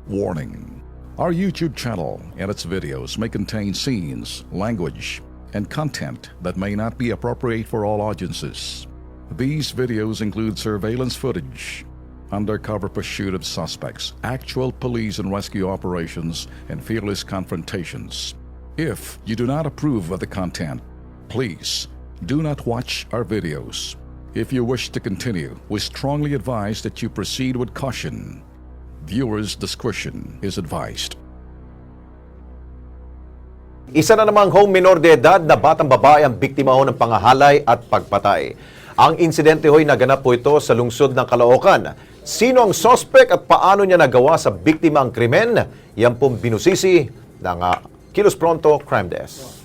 Warning: our YouTube channel and its videos may contain scenes, language, and content that may not be appropriate for all audiences. These videos include surveillance footage, undercover pursuit of suspects, actual police and rescue operations, and fearless confrontations. If you do not approve of the content, please do not watch our videos. If you wish to continue, we strongly advise that you proceed with caution. Viewers' discretion is advised. Isa na namang home minor de edad na batang babae ang biktima ho ng pangahalay at pagpatay. Ang insidente ho'y naganap po ito sa lungsod ng Caloocan. Sino ang suspect at paano niya nagawa sa biktima ang krimen? Yan pong binusisi ng Kilos Pronto Crime Desk.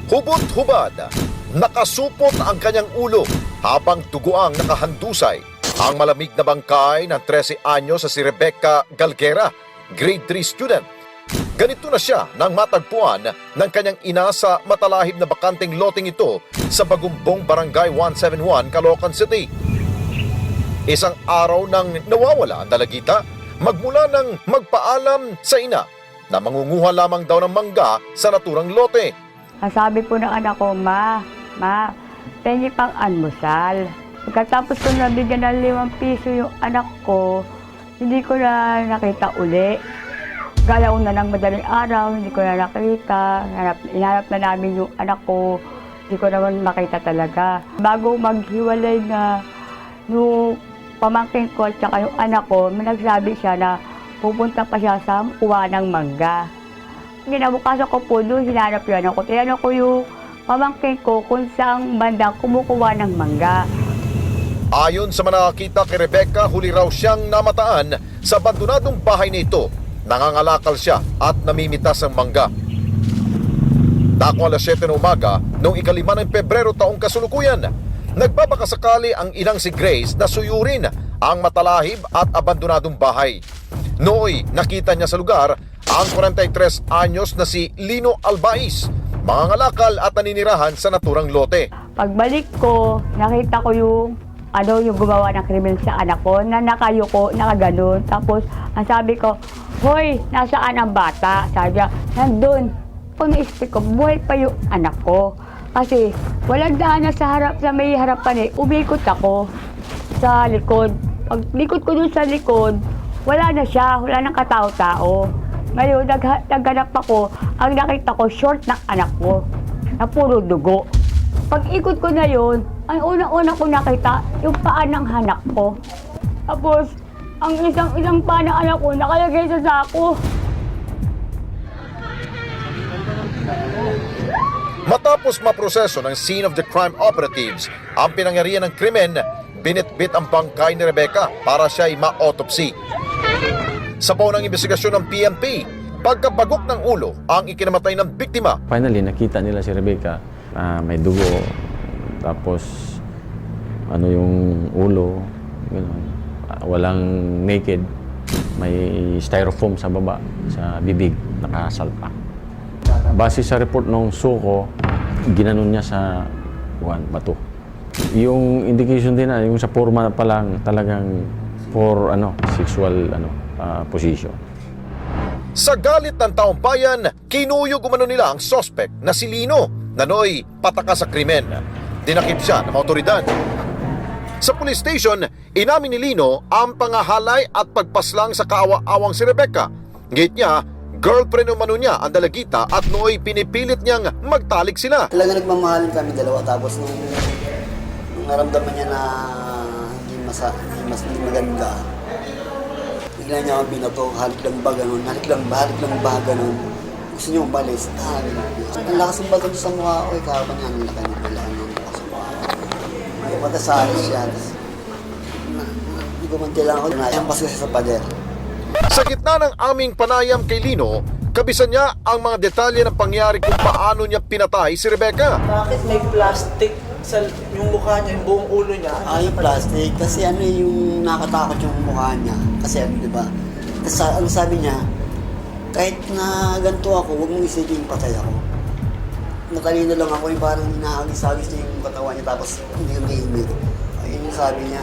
Hubot-hubad, nakasupot ang kanyang ulo habang tuguang nakahandusay ang malamig na bangkay ng 13 anyos sa si Rebecca Galguera, grade 3 student. Ganito na siya nang matagpuan ng kanyang ina sa matalahib na bakanteng loteng ito sa Bagumbong Barangay 171, Caloocan City. Isang araw nang nawawala ang dalagita magmula nang magpaalam sa ina na mangunguha lamang daw ng mangga sa naturang lote. Sabi po ng anak ko, Ma, pengi pang almusal. Pagkatapos ko nabigyan ng 5 piso yung anak ko, hindi ko na nakita uli. Galaw na ng madaling araw, hindi ko na nakita. Hinanap na namin yung anak ko, hindi ko naman makita talaga. Bago maghiwalay na yung pamangkin ko at saka yung anak ko, may nagsabi siya na pupunta pa siya sa kuha ng mangga. Ginabukasan ko po doon, hinanap yun ako. Tinanong ko yung pamangkin ko kung saan bandang kumukuha ng mangga. Ayon sa manakakita kay Rebecca, huli raw siyang namataan sa abandonadong bahay nito. Nangangalakal siya at namimitas ng mangga. Dako alas 7 ng umaga, noong 5 ng Pebrero taong kasulukuyan, nagbabakasakali ang inang si Grace na suyurin ang matalahib at abandonadong bahay. Nooy, nakita niya sa lugar ang 43 anyos na si Lino Albais, mangangalakal at naninirahan sa naturang lote. Pagbalik ko, nakita ko yung gumawa ng krimen sa anak ko, na nakayuko, nakaganon. Tapos, ang sabi ko, hoy, nasaan ang bata? Sabi niya, nandun. Kung naisip ko, buhay pa yung anak ko. Kasi, walang daan na sa may harapan eh. Umikot ako sa likod. Pag likod ko dun sa likod, wala na siya, wala nang katao-tao. Ngayon, naghanap ako, ang nakita ko, short ng anak ko, na puro dugo. Pag ikot ko na yun, ang unang-una ko nakita, yung paa ng anak ko. Tapos, ang isang paa ng anak ko, nakalagay sa sako. Matapos maproseso ng scene of the crime operatives, ang pinangyarihan ng krimen, binitbit ang bangkay ni Rebecca para siya ay ma-autopsy. Sa paunang investigasyon ng PNP, pagkabagok ng ulo ang ikinamatay ng biktima. Finally, nakita nila si Rebecca. May dugo, tapos yung ulo, gano'n. Walang naked, may styrofoam sa baba, sa bibig, nakasalpak. Base sa report ng suko, ginanon niya sa bato. Yung indication din yung sa forma pa lang talagang for sexual position. Sa galit ng taong bayan, kinuyog umano nila ang suspect na si Lino na nooy pataka sa krimen. Dinakip siya ng otoridad. Sa police station, inamin ni Lino ang pangahalay at pagpaslang sa kaawa-awang si Rebecca. Ngit niya, girlfriend umano niya ang dalagita at nooy pinipilit niyang magtalik sila. Talaga nagmamahalin kami dalawa, tapos nung naramdaman niya na hindi maganda, bigla niya akong binato, halik lang ba ganun, halik lang ba ganun. Gusto niyo umalis, ang lakas ng bato sa mukha ko, ikaw niya, ang laki ng bilaan ng mukha sa mukha. May matasali siya, hindi ko man kailangan ko, nayampas kasi sa pader. Sa gitna ng aming panayam kay Lino, kabisan niya ang mga detalye ng pangyari kung paano niya pinatay si Rebecca. Bakit may plastic sa yung mukha niya, yung buong ulo niya? Yung plastic, kasi yung nakatakot yung mukha niya. Kasi di ba? Kasi sabi niya, kahit na ganito ako, huwag mong isipin patay ako. Natalino lang ako yung parang hinahagis-hagis niya yung katawan niya tapos hindi umiimig. Ayun yung sabi niya.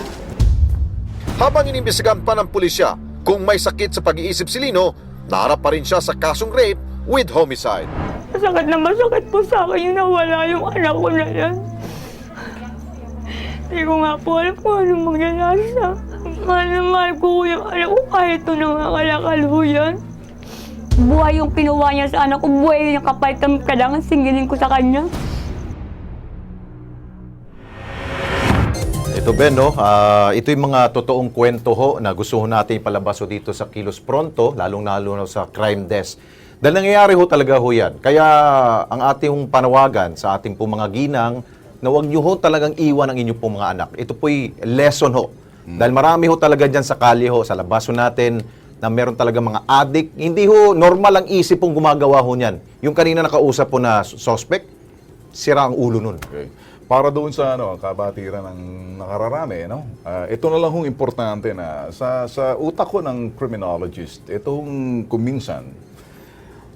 Habang inimbestigahan pa ng pulisya kung may sakit sa pag-iisip si Lino, naharap pa rin siya sa kasong rape with homicide. Masakit na masakit po sa akin yung nawala yung anak ko na yan. Hindi ko nga po alam kung anong mangyayari sa mahal na mahal ko yung anak ko kahit ito nangangalakal ho yan. Buhay yung pinuha niya sa anak ko, buhay yung kapalit ng kailangan singilin ko sa kanya. Ito Ben, no? Ito yung mga totoong kwento ho na gusto ho natin ipalabas ho dito sa Kilos Pronto, lalong-lalo na sa crime desk. Dahil nangyayari ho talaga ho yan. Kaya ang ating panawagan sa ating po mga ginang na huwag nyo ho talagang iwan ang inyong pong mga anak. Ito po'y lesson ho. Dahil marami ho talaga dyan sa kalye ho, sa labas ho natin, na meron talaga mga addict. Hindi ho normal ang isip pong gumagawa ho niyan. Yung kanina nakausap po na suspect, sira ang ulo nun. Okay. Para doon sa kabatiran ng nakararami, ito na lang hong importante na sa utak ko ng criminologist, itong kuminsan,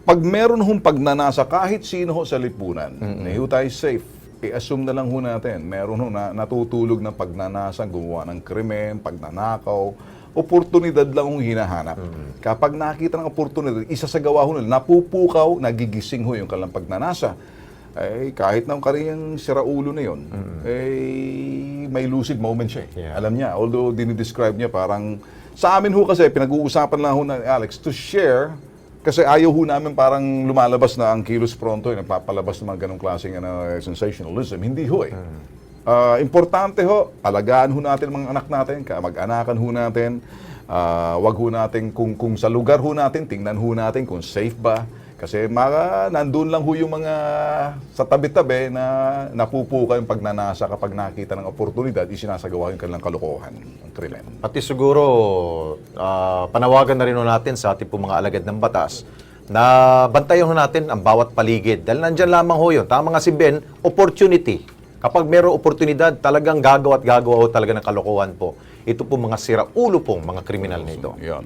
pag meron hong pagnanasa kahit sino ho sa lipunan, na ho tayo safe, i-assume na lang ho natin, meron ho na natutulog ng pagnanasa, gumawa ng krimen, pagnanakaw, oportunidad lang hong hinahanap. Kapag nakita ng oportunidad, isasagawa ho nila, napupukaw, nagigising ho yung kalang pagnanasa. Kahit na kariyang siraulo na yun, may lucid moment siya. Yeah. Alam niya, although dinidescribe niya parang, sa amin ho kasi, pinag-uusapan lang ho na Alex, to share, kasi ayaw ho namin parang lumalabas na ang Kilos Pronto, nagpapalabas ng mga ganong klaseng sensationalism. Hindi ho eh. Importante ho, alagaan ho natin mga anak natin, kamag-anakan ho natin, wag ho natin, kung sa lugar ho natin, tingnan ho natin kung safe ba. Kasi nandun lang ho yung mga sa tabi-tabi na napupuka yung pagnanasa kapag nakita ng oportunidad, isinasagawa yung kanilang kalokohan, ang krimen. Pati siguro, panawagan na rin ho natin sa ating po mga alagad ng batas na bantayan ho natin ang bawat paligid. Dahil nandyan lamang ho yun. Tama nga si Ben, opportunity. Kapag mayroong oportunidad, talagang gagawa ho talaga ng kalokohan po. Ito po mga sira-ulo pong mga kriminal nito. Yan.